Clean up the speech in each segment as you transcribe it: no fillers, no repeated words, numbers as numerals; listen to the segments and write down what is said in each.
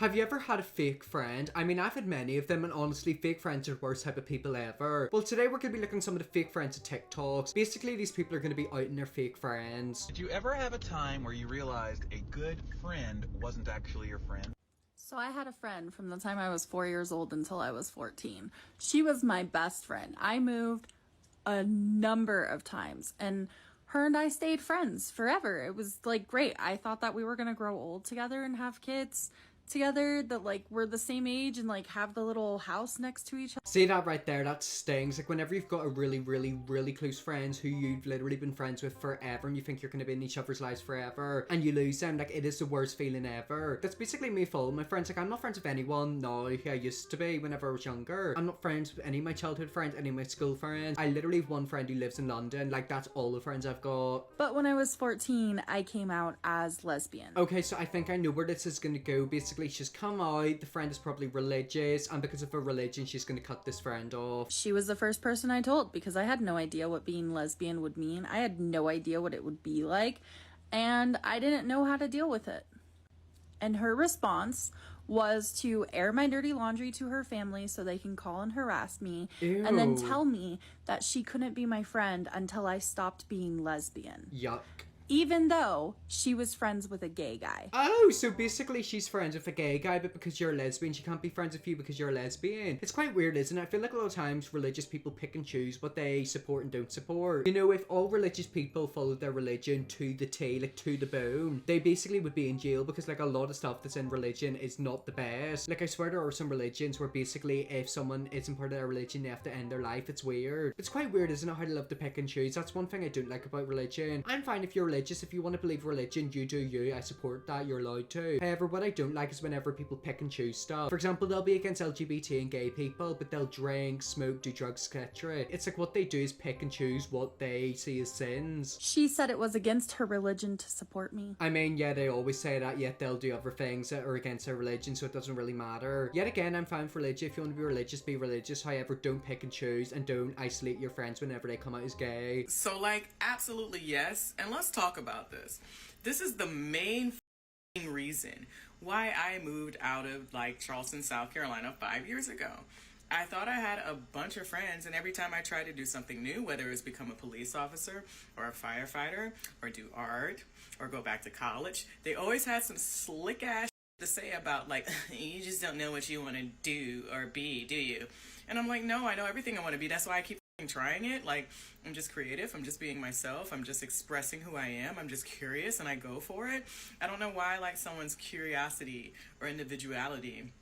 Have you ever had a fake friend? I mean, I've had many of them, and honestly, fake friends are the worst type of people ever. Well, today we're going to be looking at some of the fake friends of TikToks. Basically, these people are going to be outing their fake friends. Did you ever have a time where you realized a good friend wasn't actually your friend? So I had a friend from the time I was 4 years old until I was 14. She was my best friend. I moved a number of times, and her and I stayed friends forever. It was like great. I thought that we were going to grow old together and have kids together that like we're the same age and like have the little house next to each other. See that right there? That stings. Like whenever you've got a really close friends who you've literally been friends with forever and you think you're going to be in each other's lives forever and you lose them, like it is the worst feeling ever. That's basically me for all my friends. Like I'm not friends with anyone now who I used to be whenever I was younger. I'm not friends with any of my childhood friends, any of my school friends. I literally have one friend who lives in London. Like that's all the friends I've got. But when I was 14, I came out as lesbian. Okay, so I think I know where this is going to go. Basically, she's come out, the friend is probably religious, and because of her religion, she's going to cut this friend off. She was the first person I told because I had no idea what being lesbian would mean. I had no idea what it would be like, and I didn't know how to deal with it. And her response was to air my dirty laundry to her family so they can call and harass me. Ew. And then tell me that she couldn't be my friend until I stopped being lesbian. Yuck. Even though she was friends with a gay guy. Oh, so basically she's friends with a gay guy, but because you're a lesbian, she can't be friends with you because you're a lesbian. It's quite weird, isn't it? I feel like a lot of times religious people pick and choose what they support and don't support. You know, if all religious people followed their religion to the T, like to the bone, they basically would be in jail because like a lot of stuff that's in religion is not the best. Like I swear there are some religions where basically if someone isn't part of their religion, they have to end their life. It's weird. It's quite weird, isn't it, how they love to pick and choose? That's one thing I don't like about religion. I'm fine if you're religious. If you want to believe religion, you do you. I support that. You're allowed to. However, what I don't like is whenever people pick and choose stuff. For example, they'll be against LGBT and gay people, but they'll drink, smoke, do drugs, etc. It's like what they do is pick and choose what they see as sins. She said it was against her religion to support me. I mean, yeah, they always say that, yet they'll do other things that are against their religion, so it doesn't really matter. Yet again, I'm fine for religion. If you want to be religious, be religious. However, don't pick and choose and don't isolate your friends whenever they come out as gay. So, like, absolutely yes. And let's talk about this. This is the main reason why I moved out of, like, Charleston, South Carolina 5 years ago. I thought I had a bunch of friends, and every time I tried to do something new, whether it was become a police officer or a firefighter or do art or go back to college, they always had some slick ass to say about, like, you just don't know what you want to do or be, do you? And I'm like, no, I know everything I want to be. That's why I keep trying it. Like, I'm just creative. I'm just being myself. I'm just expressing who I am. I'm just curious and I go for it. I don't know why, like, someone's curiosity or individuality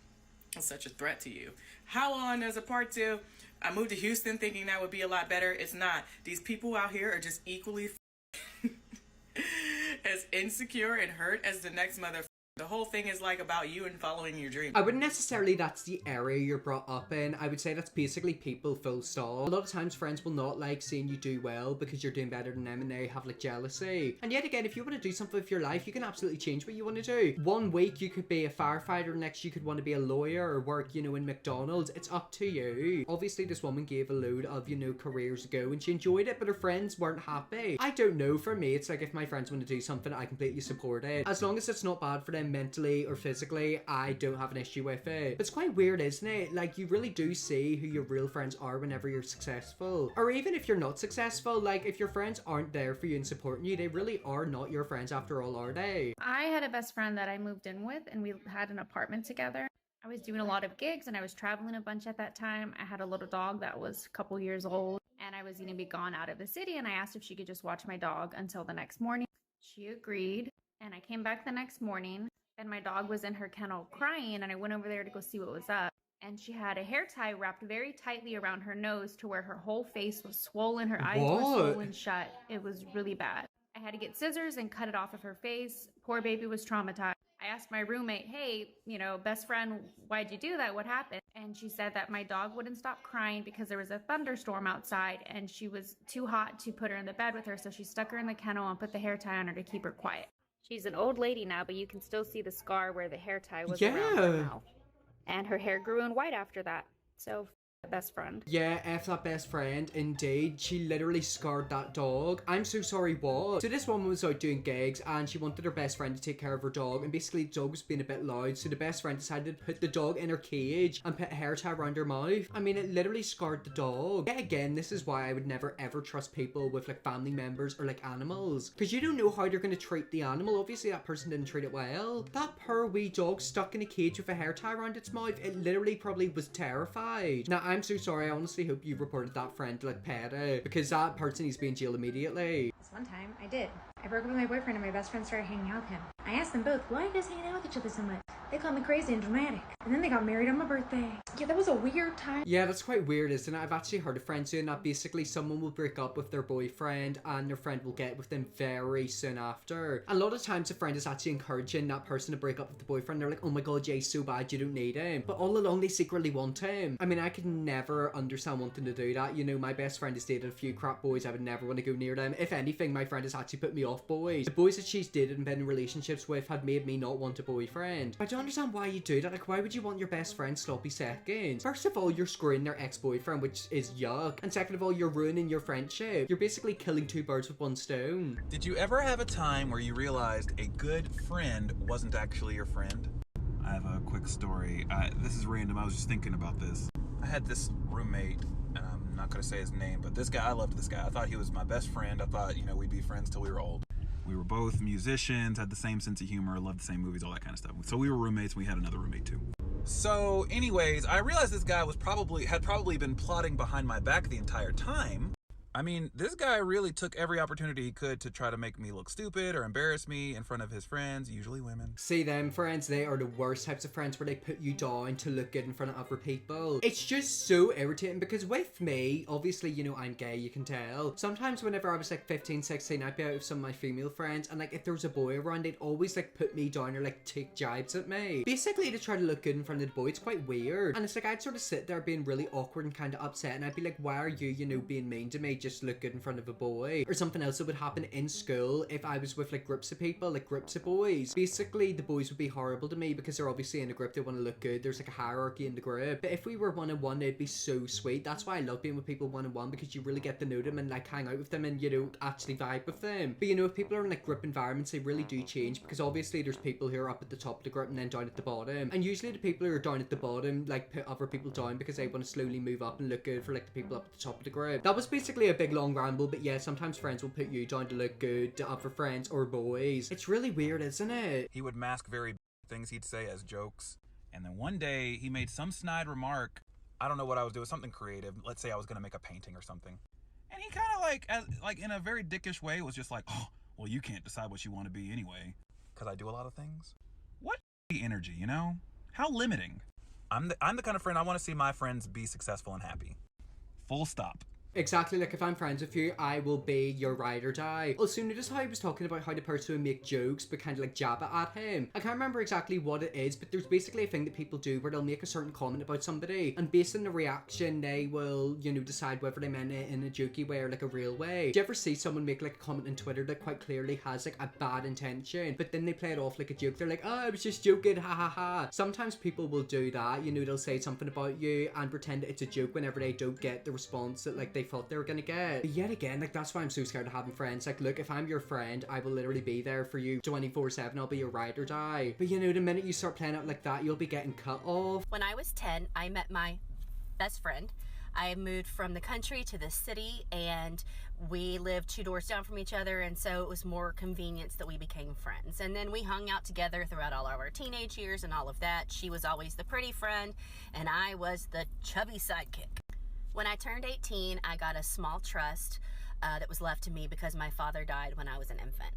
is such a threat to you. How long there's a part two? I moved to Houston thinking that would be a lot better. It's not. These people out here are just equally as insecure and hurt as the next mother. The whole thing is like about you and following your dream. I wouldn't necessarily that's the area you're brought up in. I would say that's basically people full stop. A lot of times friends will not like seeing you do well because you're doing better than them and they have like jealousy. And yet again, if you want to do something with your life, you can absolutely change what you want to do. One week you could be a firefighter, next you could want to be a lawyer or work, you know, in McDonald's. It's up to you. Obviously this woman gave a load of, you know, careers ago and she enjoyed it, but her friends weren't happy. I don't know, for me it's like if my friends want to do something, I completely support it. As long as it's not bad for them mentally or physically, I don't have an issue with it. But it's quite weird, isn't it? Like, you really do see who your real friends are whenever you're successful. Or even if you're not successful, like, if your friends aren't there for you and supporting you, they really are not your friends after all, are they? I had a best friend that I moved in with, and we had an apartment together. I was doing a lot of gigs, and I was traveling a bunch at that time. I had a little dog that was a couple years old, and I was going to be gone out of the city, and I asked if she could just watch my dog until the next morning. She agreed, and I came back the next morning, and my dog was in her kennel crying, and I went over there to go see what was up. And she had a hair tie wrapped very tightly around her nose to where her whole face was swollen, her eyes were swollen shut. It was really bad. I had to get scissors and cut it off of her face. Poor baby was traumatized. I asked my roommate, hey, you know, best friend, why'd you do that? What happened? And she said that my dog wouldn't stop crying because there was a thunderstorm outside and she was too hot to put her in the bed with her. So she stuck her in the kennel and put the hair tie on her to keep her quiet. She's an old lady now, but you can still see the scar where the hair tie was around her mouth. And her hair grew in white after that. So best friend. Yeah, F that best friend, indeed. She literally scarred that dog. I'm so sorry, what? So this woman was out doing gigs and she wanted her best friend to take care of her dog, and basically the dog was being a bit loud, so the best friend decided to put the dog in her cage and put a hair tie around her mouth. I mean, it literally scarred the dog. Yet again, this is why I would never ever trust people with like family members or like animals, because you don't know how they're going to treat the animal. Obviously that person didn't treat it well. That poor wee dog stuck in a cage with a hair tie around its mouth, it literally probably was terrified. Now I'm so sorry, I honestly hope you reported that friend to like PETA, because that person needs to be in jail immediately. This one time, I did. I broke up with my boyfriend and my best friend started hanging out with him. I asked them both, why are you guys hanging out with each other so much? They called me crazy and dramatic. And then they got married on my birthday. Yeah, that was a weird time. Yeah, that's quite weird, isn't it? I've actually heard of friends doing that. Basically, someone will break up with their boyfriend and their friend will get with them very soon after. A lot of times, a friend is actually encouraging that person to break up with the boyfriend. They're like, oh my god, Jay's so bad, you don't need him. But all along, they secretly want him. I mean, I could never understand wanting to do that. You know, my best friend has dated a few crap boys. I would never want to go near them. If anything, my friend has actually put me off boys. The boys that she's dated and been in relationships with had made me not want a boyfriend. I don't understand why you do that. Like, why would you want your best friend sloppy seconds? First of all, you're screwing their ex-boyfriend, which is yuck. And second of all, you're ruining your friendship. You're basically killing two birds with one stone. Did you ever have a time where you realized a good friend wasn't actually your friend? I have a quick story. This is random. I was just thinking about this. I had this roommate, and I'm not going to say his name, but this guy, I loved this guy. I thought he was my best friend. I thought, you know, we'd be friends till we were old. We were both musicians, had the same sense of humor, loved the same movies, all that kind of stuff. So we were roommates, and we had another roommate too. So anyways, I realized this guy had probably been plotting behind my back the entire time. I mean, this guy really took every opportunity he could to try to make me look stupid or embarrass me in front of his friends, usually women. See them friends, they are the worst types of friends where they put you down to look good in front of other people. It's just so irritating because with me, obviously, you know, I'm gay, you can tell. Sometimes whenever I was like 15, 16, I'd be out with some of my female friends and like if there was a boy around, they'd always like put me down or like take jibes at me. Basically to try to look good in front of the boy. It's quite weird. And it's like I'd sort of sit there being really awkward and kind of upset and I'd be like, why are you, you know, being mean to me just to look good in front of a boy? Or something else that would happen in school if I was with like groups of people, like groups of boys. Basically the boys would be horrible to me because they're obviously in a group, they want to look good, there's like a hierarchy in the group. But if we were one-on-one, it'd be so sweet. That's why I love being with people one-on-one, because you really get to know them and like hang out with them and, you know, actually vibe with them. But you know, if people are in like group environments, they really do change, because obviously there's people who are up at the top of the group and then down at the bottom, and usually the people who are down at the bottom like put other people down because they want to slowly move up and look good for like the people up at the top of the group. That was basically a big long ramble, but yeah, sometimes friends will put you down to look good to other friends or boys. It's really weird, isn't it? He would mask very things he'd say as jokes, and then one day he made some snide remark. I don't know what I was doing, something creative. Let's say I was gonna make a painting or something, and he kind of like in a very dickish way was just like, oh, well, you can't decide what you want to be anyway, because I do a lot of things. What energy, you know? How limiting. I'm the kind of friend I want to see my friends be successful and happy. Full stop. Exactly, like if I'm friends with you, I will be your ride or die. Also, notice how he was talking about how the person would make jokes but kind of like jab it at him. I can't remember exactly what it is, but there's basically a thing that people do where they'll make a certain comment about somebody, and based on the reaction, they will, you know, decide whether they meant it in a jokey way or like a real way. Do you ever see someone make like a comment on Twitter that quite clearly has like a bad intention, but then they play it off like a joke? They're like, oh, I was just joking, ha ha ha. Sometimes people will do that, you know, they'll say something about you and pretend it's a joke whenever they don't get the response that like they thought they were gonna get. But yet again, like that's why I'm so scared of having friends. Like, look, if I'm your friend, I will literally be there for you 24/7. I'll be your ride or die. But you know, the minute you start playing out like that, you'll be getting cut off. When I was 10, I met my best friend. I moved from the country to the city, and we lived 2 doors down from each other, and so it was more convenience that we became friends. And then we hung out together throughout all of our teenage years and all of that. She was always the pretty friend, and I was the chubby sidekick. When I turned 18, I got a small trust that was left to me because my father died when I was an infant.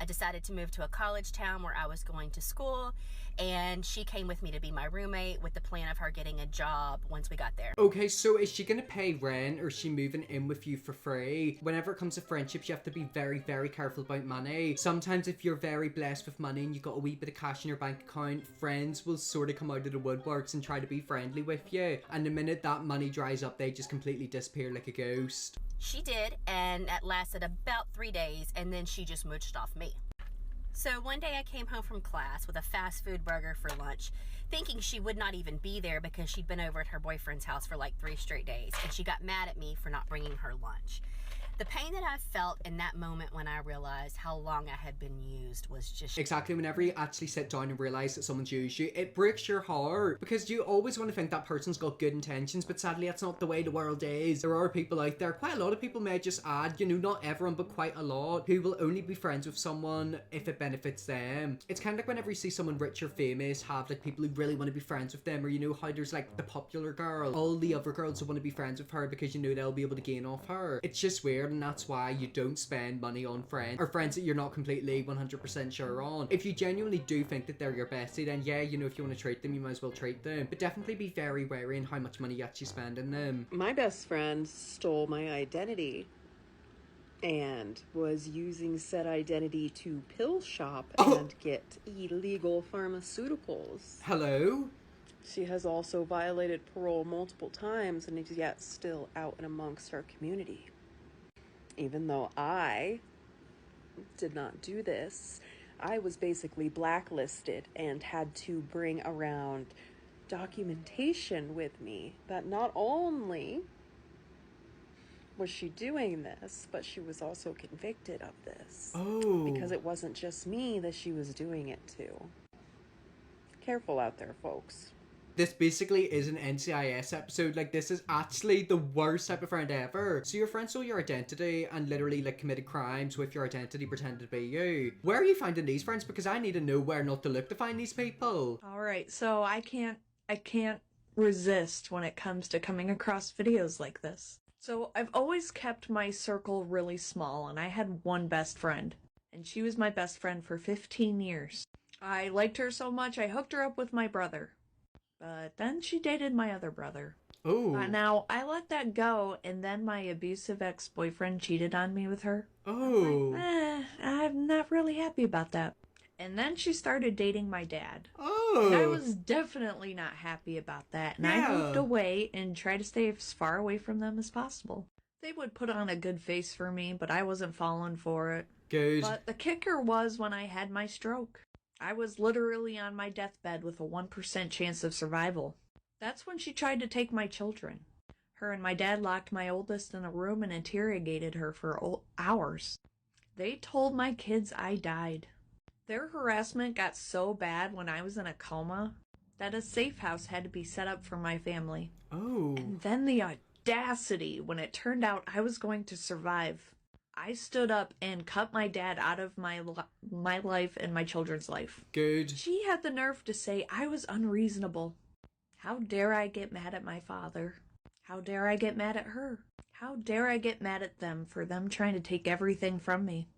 I decided to move to a college town where I was going to school, and she came with me to be my roommate with the plan of her getting a job once we got there. Okay, so is she gonna pay rent, or is she moving in with you for free? Whenever it comes to friendships, you have to be very, very careful about money. Sometimes if you're very blessed with money and you got a wee bit of cash in your bank account, friends will sort of come out of the woodworks and try to be friendly with you. And the minute that money dries up, they just completely disappear like a ghost. She did, and that lasted about 3 days, and then she just mooched off me. So one day I came home from class with a fast food burger for lunch, thinking she would not even be there because she'd been over at her boyfriend's house for like 3 straight days, and she got mad at me for not bringing her lunch. The pain that I felt in that moment when I realized how long I had been used was just... Exactly, whenever you actually sit down and realize that someone's used you, it breaks your heart, because you always want to think that person's got good intentions, but sadly that's not the way the world is. There are people out there, quite a lot of people may just add, you know, not everyone, but quite a lot, who will only be friends with someone if it benefits them. It's kind of like whenever you see someone rich or famous have like people who really want to be friends with them, or you know how there's like the popular girl, all the other girls who want to be friends with her because you know they'll be able to gain off her. It's just weird, and that's why you don't spend money on friends, or friends that you're not completely 100% sure on. If you genuinely do think that they're your bestie, then yeah, you know, if you want to treat them, you might as well treat them, but definitely be very wary in how much money you actually spend in them. My best friend stole my identity and was using said identity to pill shop and get illegal pharmaceuticals. Hello? She has also violated parole multiple times and is yet still out and amongst our community. Even though I did not do this, I was basically blacklisted and had to bring around documentation with me that not only was she doing this, but she was also convicted of this. Oh. Because it wasn't just me that she was doing it to. Careful out there, folks. This basically is an NCIS episode. Like, this is actually the worst type of friend ever. So your friend stole your identity and literally like committed crimes with your identity, pretended to be you. Where are you finding these friends? Because I need to know where not to look to find these people. All right, so I can't resist when it comes to coming across videos like this. So I've always kept my circle really small, and I had one best friend, and she was my best friend for 15 years. I liked her so much I hooked her up with my brother. But then she dated my other brother. Oh. Now, I let that go, and then my abusive ex-boyfriend cheated on me with her. Oh. I'm not really happy about that. And then she started dating my dad. Oh. And I was definitely not happy about that. And I moved away and tried to stay as far away from them as possible. They would put on a good face for me, but I wasn't falling for it. Good. But the kicker was when I had my stroke. I was literally on my deathbed with a 1% chance of survival. That's when she tried to take my children. Her and my dad locked my oldest in a room and interrogated her for hours. They told my kids I died. Their harassment got so bad when I was in a coma that a safe house had to be set up for my family. Oh. And then the audacity when it turned out I was going to survive. I stood up and cut my dad out of my life and my children's life. Good. She had the nerve to say I was unreasonable. How dare I get mad at my father? How dare I get mad at her? How dare I get mad at them for them trying to take everything from me?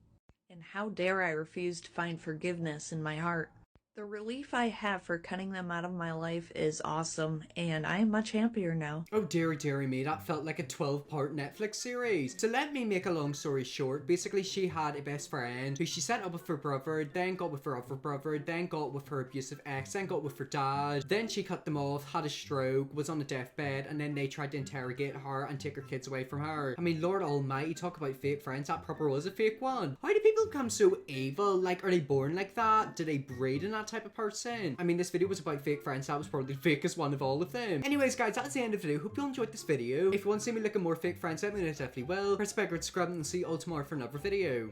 And how dare I refuse to find forgiveness in my heart? The relief I have for cutting them out of my life is awesome, and I am much happier now. Oh dearie me, that felt like a 12-part Netflix series. So let me make a long story short. Basically, she had a best friend who she set up with her brother, then got with her other brother, then got with her abusive ex, then got with her dad, then she cut them off, had a stroke, was on a deathbed, and then they tried to interrogate her and take her kids away from her. I mean, Lord almighty, talk about fake friends, that proper was a fake one. How do people become so evil? Like, are they born like that? Do they breed in that type of person? I mean, this video was about fake friends. That was probably the fakest one of all of them. Anyways, guys, that's the end of the video. Hope you enjoyed this video. If you want to see me looking more fake friends, let me know, definitely will. Press the bell, subscribe, and see you all tomorrow for another video.